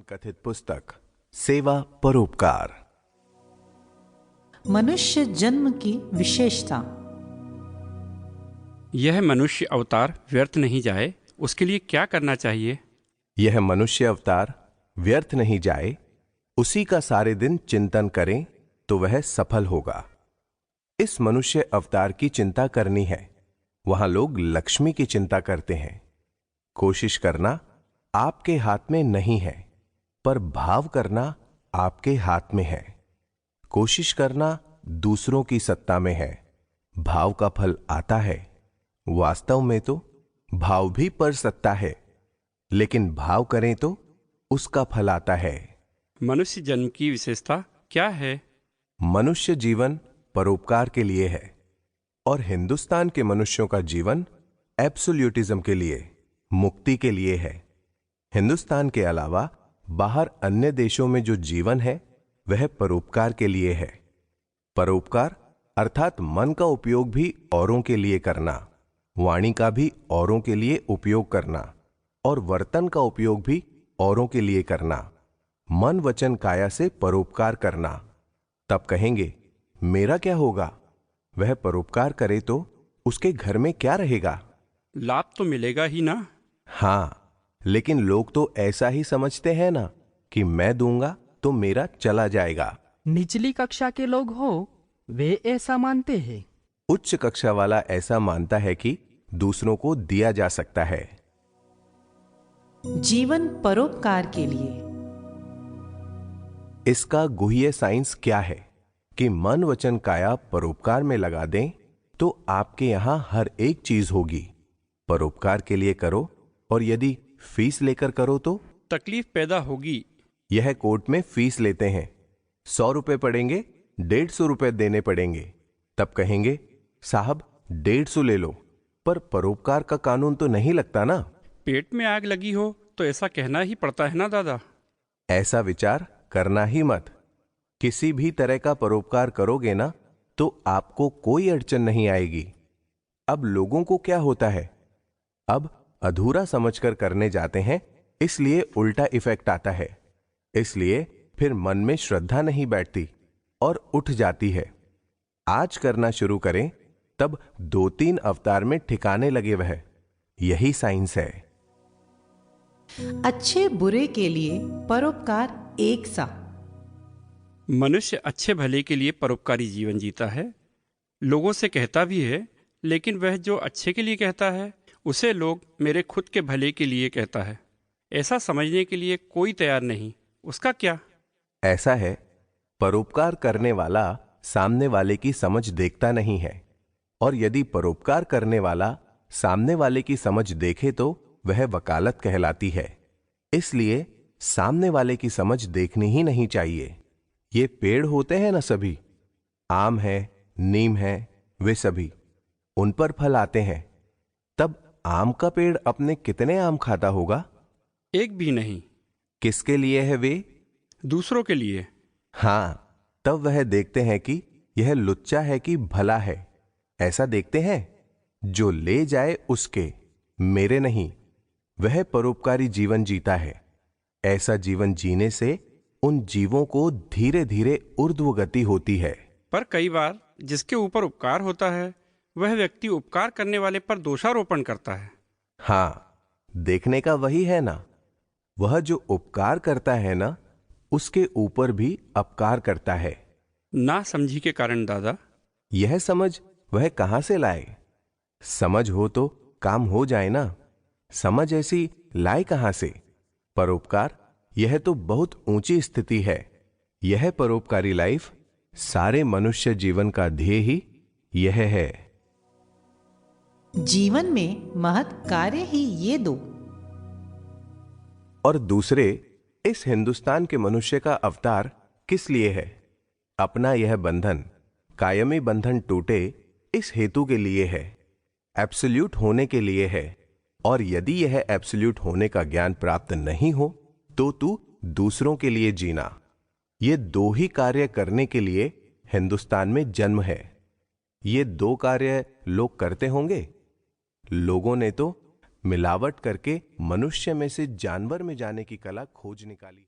कथित पुस्तक सेवा परोपकार। मनुष्य जन्म की विशेषता। यह मनुष्य अवतार व्यर्थ नहीं जाए, उसके लिए क्या करना चाहिए? यह मनुष्य अवतार व्यर्थ नहीं जाए, उसी का सारे दिन चिंतन करें तो वह सफल होगा। इस मनुष्य अवतार की चिंता करनी है। वहां लोग लक्ष्मी की चिंता करते हैं। कोशिश करना आपके हाथ में नहीं है, पर भाव करना आपके हाथ में है। कोशिश करना दूसरों की सत्ता में है, भाव का फल आता है। वास्तव में तो भाव भी पर सत्ता है, लेकिन भाव करें तो उसका फल आता है। मनुष्य जन्म की विशेषता क्या है? मनुष्य जीवन परोपकार के लिए है और हिंदुस्तान के मनुष्यों का जीवन एब्सोल्यूटिज्म के लिए, मुक्ति के लिए है। हिंदुस्तान के अलावा बाहर अन्य देशों में जो जीवन है वह परोपकार के लिए है। परोपकार अर्थात मन का उपयोग भी औरों के लिए करना, वाणी का भी औरों के लिए उपयोग करना और वर्तन का उपयोग भी औरों के लिए करना। मन वचन काया से परोपकार करना। तब कहेंगे मेरा क्या होगा? वह परोपकार करे तो उसके घर में क्या रहेगा? लाभ तो मिलेगा ही ना। हां, लेकिन लोग तो ऐसा ही समझते हैं ना कि मैं दूंगा तो मेरा चला जाएगा। निचली कक्षा के लोग हो वे ऐसा मानते हैं। उच्च कक्षा वाला ऐसा मानता है कि दूसरों को दिया जा सकता है। जीवन परोपकार के लिए। इसका गुह्य साइंस क्या है कि मन वचन काया परोपकार में लगा दें तो आपके यहां हर एक चीज होगी। परोपकार के लिए करो, और यदि फीस लेकर करो तो तकलीफ पैदा होगी। यह कोर्ट में फीस लेते हैं, 100 रुपए पड़ेंगे, 150 रुपए देने पड़ेंगे। तब कहेंगे साहब 150 ले लो, पर परोपकार का कानून तो नहीं लगता ना। पेट में आग लगी हो तो ऐसा कहना ही पड़ता है ना दादा। ऐसा विचार करना ही मत। किसी भी तरह का परोपकार करोगे ना तो आपको कोई अड़चन नहीं आएगी। अब लोगों को क्या होता है, अब अधूरा समझकर करने जाते हैं, इसलिए उल्टा इफेक्ट आता है। इसलिए फिर मन में श्रद्धा नहीं बैठती और उठ जाती है। आज करना शुरू करें तब 2-3 अवतार में ठिकाने लगे वह। यही साइंस है। अच्छे बुरे के लिए परोपकार एक सा। मनुष्य अच्छे भले के लिए परोपकारी जीवन जीता है, लोगों से कहता भी है, लेकिन वह जो अच्छे के लिए कहता है उसे लोग मेरे खुद के भले के लिए कहता है, ऐसा समझने के लिए कोई तैयार नहीं। उसका क्या? ऐसा है, परोपकार करने वाला सामने वाले की समझ देखता नहीं है, और यदि परोपकार करने वाला सामने वाले की समझ देखे तो वह वकालत कहलाती है। इसलिए सामने वाले की समझ देखनी ही नहीं चाहिए। ये पेड़ होते हैं ना, सभी आम है, नीम है, वे सभी उन पर फल आते हैं। तब आम का पेड़ अपने कितने आम खाता होगा? एक भी नहीं। किसके लिए है वे? दूसरों के लिए। हां, तब वह देखते हैं कि यह लुच्चा है कि भला है। ऐसा देखते हैं, जो ले जाए उसके, मेरे नहीं। वह परोपकारी जीवन जीता है। ऐसा जीवन जीने से उन जीवों को धीरे धीरे ऊर्ध्व गति होती है। पर कई बार जिसके ऊपर उपकार होता है वह व्यक्ति उपकार करने वाले पर दोषारोपण करता है। हां, देखने का वही है ना। वह जो उपकार करता है ना, उसके ऊपर भी अपकार करता है। ना समझी के कारण दादा। यह समझ वह कहां से लाए? समझ हो तो काम हो जाए ना। समझ ऐसी लाए कहां से? परोपकार यह तो बहुत ऊंची स्थिति है। यह परोपकारी लाइफ, सारे मनुष्य जीवन का ध्येय ही यह है। जीवन में महत् कार्य ही ये दो। और दूसरे, इस हिंदुस्तान के मनुष्य का अवतार किस लिए है? अपना यह बंधन, कायमी बंधन टूटे, इस हेतु के लिए है, एब्सोल्यूट होने के लिए है। और यदि यह एब्सोल्यूट होने का ज्ञान प्राप्त नहीं हो तो तू दूसरों के लिए जीना। ये दो ही कार्य करने के लिए हिंदुस्तान में जन्म है। ये दो कार्य लोग करते होंगे। लोगों ने तो मिलावट करके मनुष्य में से जानवर में जाने की कला खोज निकाली।